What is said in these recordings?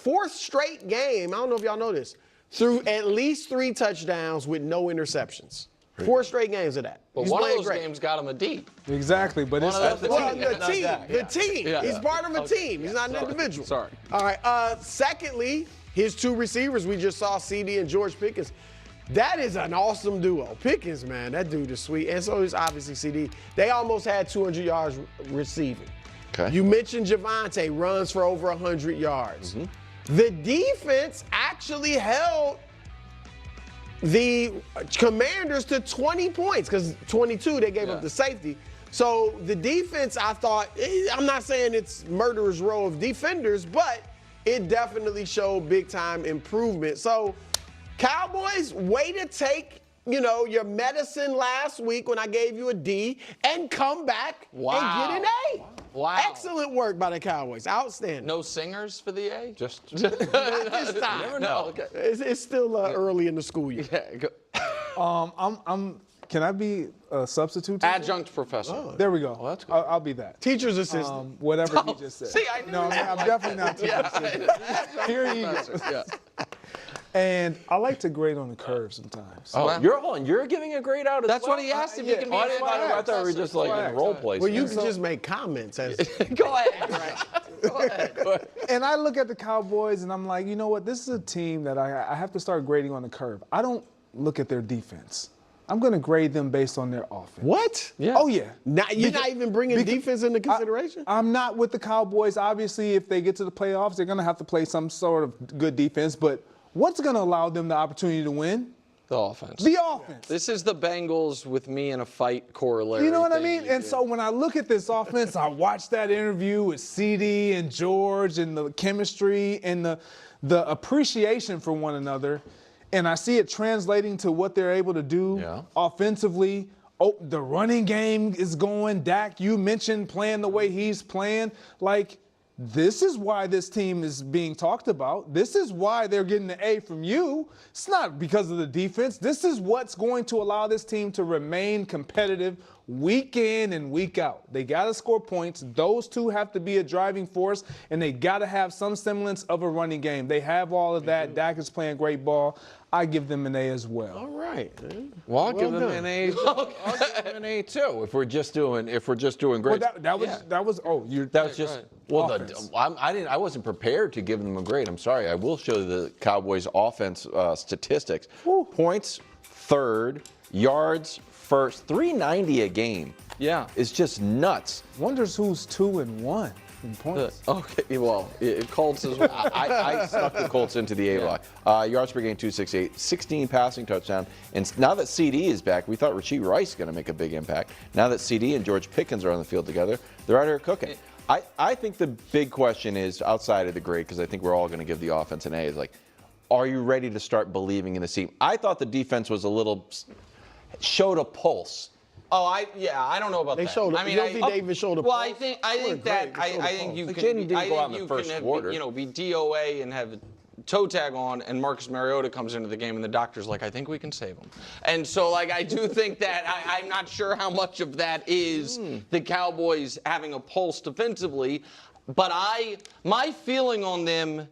fourth straight game, I don't know if y'all know this, threw at least 3 touchdowns with no interceptions. 4 straight games of that. But one of those games got him a D. Exactly, but it's the team. Yeah. He's part of a team. He's not an individual. Sorry. All right. Secondly, his 2 receivers we just saw, CD and George Pickens. That is an awesome duo. Pickens, man, that dude is sweet. And so is obviously CD. They almost had 200 yards receiving. Okay. You mentioned Javonte runs for over 100 yards. Mm-hmm. The defense actually held the Commanders to 20 points because 22 they gave up the safety. So the defense, I thought, I'm not saying it's murderer's row of defenders, but it definitely showed big time improvement. So Cowboys, way to take, your medicine last week when I gave you a D and come back and get an A. Wow. Excellent work by the Cowboys. Outstanding. No singers for the A? Just Not this time. never know. Okay. It's still early in the school year. Yeah, go. Can I be a substitute teacher? Adjunct professor. Oh. There we go. that's good. I'll be that. Teacher's assistant. Whatever you just said. See, I knew No, that. I'm definitely not teacher's assistant. Here you go. Yeah. And I like to grade on the curve sometimes. Oh, Well- you're giving a grade out as That's well? what he asked if yeah. you can be Oh, I an didn't know. I adjunct thought we were just like in role play. Well, you And can so- just make comments as Go ahead. Go ahead. And I look at the Cowboys and I'm like, you know what? This is a team that I have to start grading on the curve. I don't look at their defense. I'm going to grade them based on their offense. what? Yeah. Oh, yeah. You're not even bringing defense into consideration? I'm not with the Cowboys. Obviously, if they get to the playoffs, they're going to have to play some sort of good defense. But what's going to allow them the opportunity to win? The offense. The offense. This is the Bengals with me in a fight corollary. You know what I thing mean? you And do. so when I look at this offense, I watch that interview with CD and George and the chemistry and the appreciation for one another, and I see it translating to what they're able to do offensively. Oh, the running game is going. Dak, you mentioned playing the way he's playing. Like, this is why this team is being talked about. This is why they're getting the A from you. It's not because of the defense. This is what's going to allow this team to remain competitive week in and week out. They got to score points. Those two have to be a driving force, and they got to have some semblance of a running game. They have all of that. Dak is playing great ball. I give them an A as well. All right. Well, I'll give them done. an A. I'll give them an A too. If we're just doing great. Well, that was just right. well. Offense. I wasn't prepared to give them a grade. I'm sorry. I will show the Cowboys' offense statistics. Points, third. Yards, first. 390 a game. Yeah. It's just nuts. Wonders who's 2-1 in points. Okay, well, Colts is well. I stuck the Colts into the A block. Yards per game, 268, 16 passing touchdowns. And now that CD is back, we thought Rashee Rice is going to make a big impact. Now that CD and George Pickens are on the field together, they're out here cooking. I think the big question is, outside of the grade, because I think we're all going to give the offense an A, is like, are you ready to start believing in the team? I thought the defense was showed a pulse. Oh, I don't know about They that. showed. I mean, you don't think they even showed a Well, pulse? I think Great. that They showed a I think pulse. you Like, can. Jaden didn't I go out think in the you first can quarter. be DOA and have a toe tag on, and Marcus Mariota comes into the game, and the doctor's like, I think we can save him. And so, like, I do think that I'm not sure how much of that is the Cowboys having a pulse defensively, but my feeling on them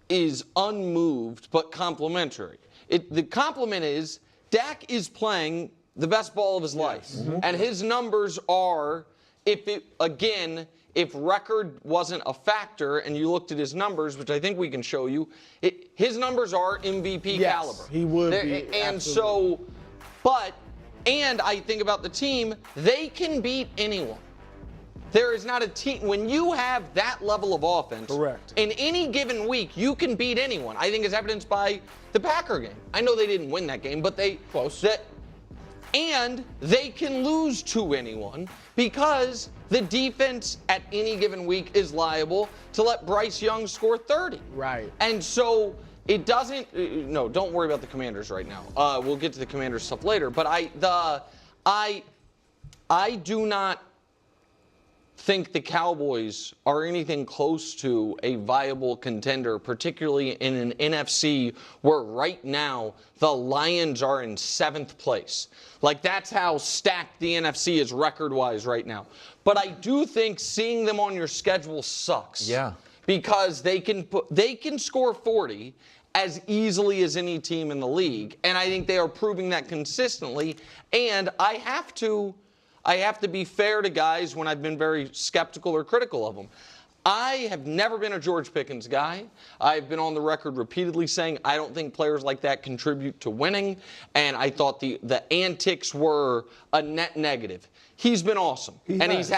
is unmoved but complimentary. The compliment is Dak is playing the best ball of his life. And his numbers are, if record wasn't a factor and you looked at his numbers, which I think we can show you, his numbers are MVP caliber. He would be. And absolutely. and I think about the team, they can beat anyone. There is not a team, when you have that level of offense, Correct. in any given week, you can beat anyone. I think is evidenced by the Packer game. I know they didn't win that game, but and they can lose to anyone because the defense at any given week is liable to let Bryce Young score 30. Right. And so it doesn't, no, don't worry about the Commanders right now. We'll get to the Commanders stuff later, but I do not think the Cowboys are anything close to a viable contender, particularly in an NFC where right now the Lions are in 7th place. Like, that's how stacked the NFC is record-wise right now. But I do think seeing them on your schedule sucks. Yeah. because they can score 40 as easily as any team in the league, and I think they are proving that consistently. And I have to be fair to guys when I've been very skeptical or critical of them. I have never been a George Pickens guy. I've been on the record repeatedly saying I don't think players like that contribute to winning, and I thought the antics were a net negative. He's been awesome, he's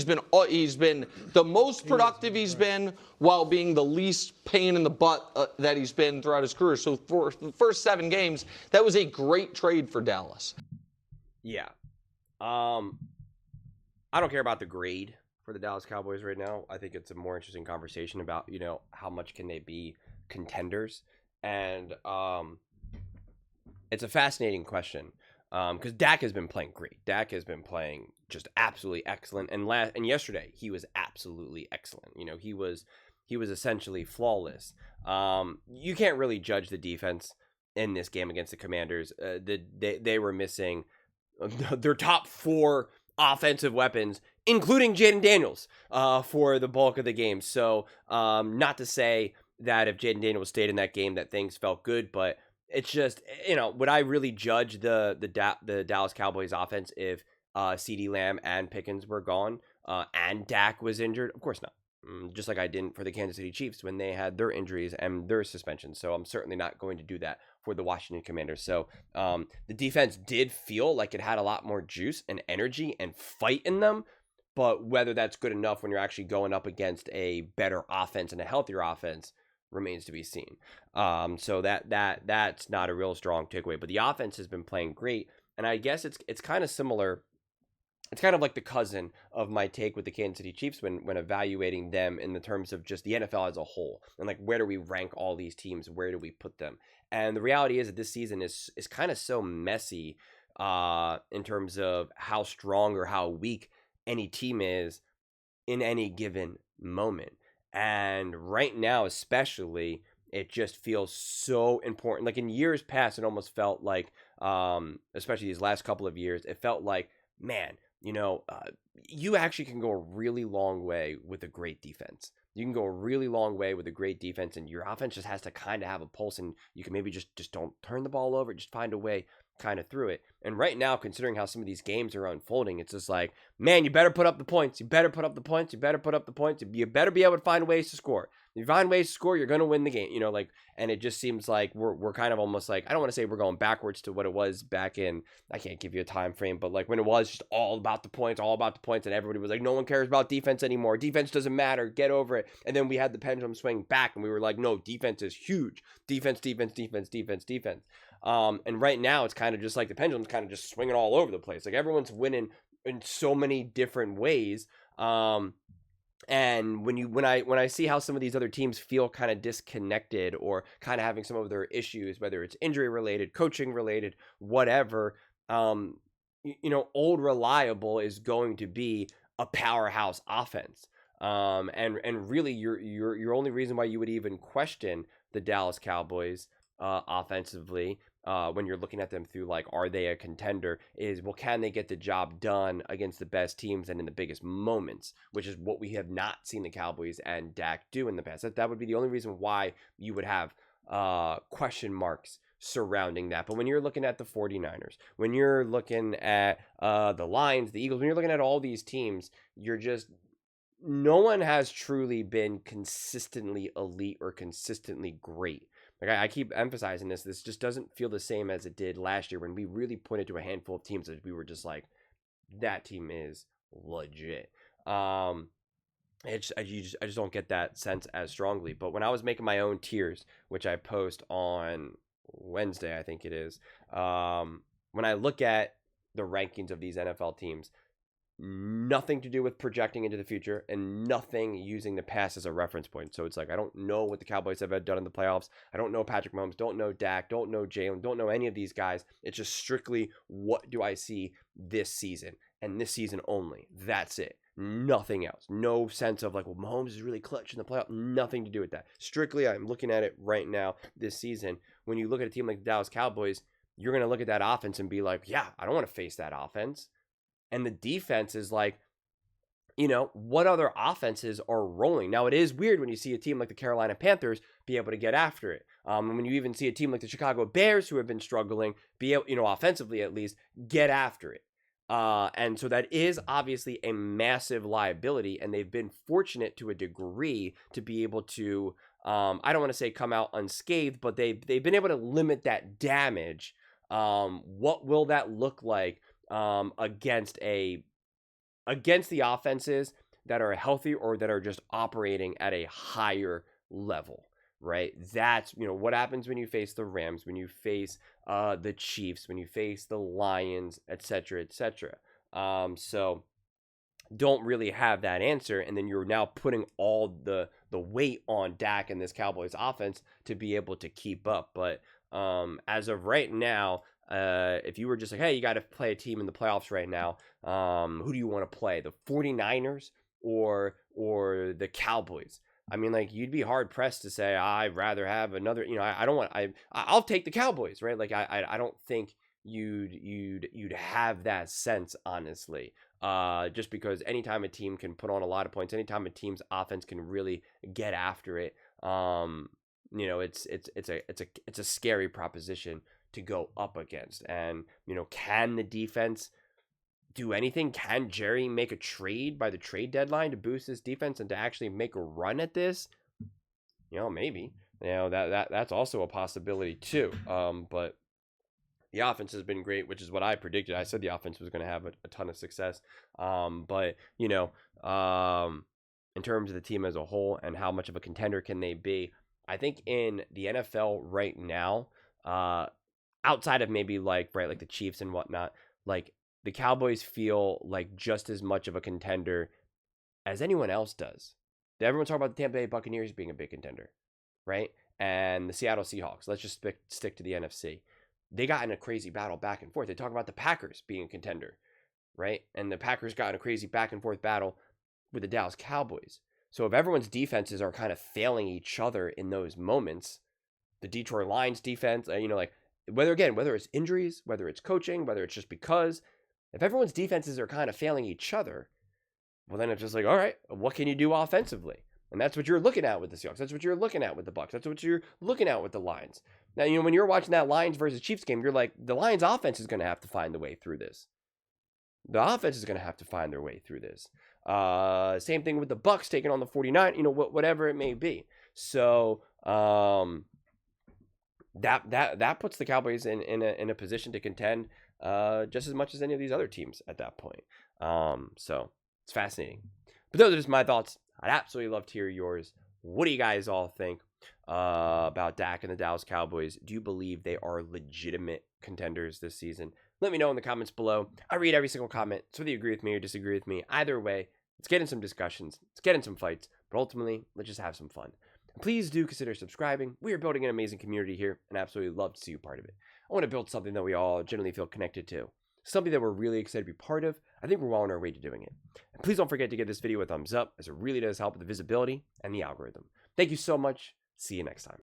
been the most productive he's been while being the least pain in the butt that he's been throughout his career. So for the first 7 games, that was a great trade for Dallas. Yeah, I don't care about the grade for the Dallas Cowboys right now. I think it's a more interesting conversation about, how much can they be contenders? And it's a fascinating question because Dak has been playing great. Dak has been playing just absolutely excellent. And yesterday, he was absolutely excellent. He was essentially flawless. You can't really judge the defense in this game against the Commanders. They were missing their top 4 offensive weapons, including Jaden Daniels, for the bulk of the game. So not to say that if Jaden Daniels stayed in that game that things felt good, but it's just, would I really judge the Dallas Cowboys offense if CeeDee Lamb and Pickens were gone and Dak was injured? Of course not. Just like I didn't for the Kansas City Chiefs when they had their injuries and their suspensions. So I'm certainly not going to do that for the Washington Commanders. So the defense did feel like it had a lot more juice and energy and fight in them. But whether that's good enough when you're actually going up against a better offense and a healthier offense remains to be seen. So that's not a real strong takeaway. But the offense has been playing great. And I guess it's kind of similar. It's kind of like the cousin of my take with the Kansas City Chiefs when evaluating them in the terms of just the NFL as a whole. And like, where do we rank all these teams? Where do we put them? And the reality is that this season is kind of so messy in terms of how strong or how weak any team is in any given moment. And right now, especially, it just feels so important. Like in years past, it almost felt like, especially these last couple of years, it felt like, man, you actually can go a really long way with a great defense. You can go a really long way with a great defense, and your offense just has to kind of have a pulse, and you can maybe just don't turn the ball over, just find a way kind of through it. And right now, considering how some of these games are unfolding, it's just like, man, you better put up the points. You better put up the points. You better put up the points. You better be able to find ways to score. If you find ways to score, you're going to win the game. And it just seems like we're kind of almost like, I don't want to say we're going backwards to what it was back in, I can't give you a time frame, but like when it was just all about the points, and everybody was like, no one cares about defense anymore. Defense doesn't matter. Get over it. And then we had the pendulum swing back, and we were like, no, defense is huge. Defense. And right now, it's kind of just like the pendulum's kind of just swinging all over the place. Like everyone's winning in so many different ways. And when I see how some of these other teams feel kind of disconnected or kind of having some of their issues, whether it's injury related, coaching related, whatever, old reliable is going to be a powerhouse offense. And really your only reason why you would even question the Dallas Cowboys offensively when you're looking at them through like, are they a contender, is, well, can they get the job done against the best teams and in the biggest moments, which is what we have not seen the Cowboys and Dak do in the past. That would be the only reason why you would have question marks surrounding that. But when you're looking at the 49ers, when you're looking at the Lions, the Eagles, when you're looking at all these teams, no one has truly been consistently elite or consistently great. Like I keep emphasizing this just doesn't feel the same as it did last year when we really pointed to a handful of teams that we were just like, that team is legit. I just don't get that sense as strongly. But when I was making my own tiers, which I post on Wednesday, I think it is, when I look at the rankings of these NFL teams, nothing to do with projecting into the future and nothing using the past as a reference point. So it's like, I don't know what the Cowboys have done in the playoffs. I don't know Patrick Mahomes, don't know Dak, don't know Jalen, don't know any of these guys. It's just strictly, what do I see this season and this season only? That's it. Nothing else. No sense of like, well, Mahomes is really clutch in the playoff. Nothing to do with that. Strictly, I'm looking at it right now this season. When you look at a team like the Dallas Cowboys, you're going to look at that offense and be like, yeah, I don't want to face that offense. And the defense is like, what other offenses are rolling? Now, it is weird when you see a team like the Carolina Panthers be able to get after it. And when you even see a team like the Chicago Bears, who have been struggling, be able, offensively at least, get after it. And so that is obviously a massive liability, and they've been fortunate to a degree to be able to, I don't want to say come out unscathed, but they've been able to limit that damage. What will that look like against the offenses that are healthy or that are just operating at a higher level, right? That's, what happens when you face the Rams, when you face the Chiefs, when you face the Lions, etc., etc. So don't really have that answer, and then you're now putting all the weight on Dak and this Cowboys offense to be able to keep up. But as of right now, if you were just like, hey, you got to play a team in the playoffs right now, who do you want to play? The 49ers or the Cowboys? I mean, like, you'd be hard pressed to say I'd rather have another. I'll take the Cowboys, right? Like, I don't think you'd have that sense, honestly. Just because anytime a team can put on a lot of points, anytime a team's offense can really get after it, it's a scary proposition to go up against. And, can the defense do anything? Can Jerry make a trade by the trade deadline to boost his defense and to actually make a run at this? Maybe. That's also a possibility too. But the offense has been great, which is what I predicted. I said the offense was going to have a ton of success. But in terms of the team as a whole and how much of a contender can they be, I think in the NFL right now, outside of maybe like the Chiefs and whatnot, like the Cowboys feel like just as much of a contender as anyone else does. Everyone's talking about the Tampa Bay Buccaneers being a big contender, right? And the Seattle Seahawks. Let's just stick to the NFC. They got in a crazy battle back and forth. They talk about the Packers being a contender, right? And the Packers got in a crazy back and forth battle with the Dallas Cowboys. So if everyone's defenses are kind of failing each other in those moments, the Detroit Lions defense, whether it's injuries, whether it's coaching, whether it's just because, if everyone's defenses are kind of failing each other, well, then it's just like, all right, what can you do offensively? And that's what you're looking at with the Seahawks. That's what you're looking at with the Bucs. That's what you're looking at with the Lions. Now, when you're watching that Lions versus Chiefs game, you're like, the Lions offense is going to have to find the way through this. The offense is going to have to find their way through this. Same thing with the Bucs taking on the 49, whatever it may be. So that puts the Cowboys in a position to contend just as much as any of these other teams at that point. So it's fascinating. But those are just my thoughts. I'd absolutely love to hear yours. What do you guys all think about Dak and the Dallas Cowboys? Do you believe they are legitimate contenders this season? Let me know in the comments below. I read every single comment, so whether you agree with me or disagree with me, either way, let's get in some discussions, let's get in some fights, but ultimately, let's just have some fun. And please do consider subscribing. We are building an amazing community here, and I absolutely love to see you part of it. I want to build something that we all generally feel connected to, something that we're really excited to be part of. I think we're well on our way to doing it. And please don't forget to give this video a thumbs up, as it really does help with the visibility and the algorithm. Thank you so much. See you next time.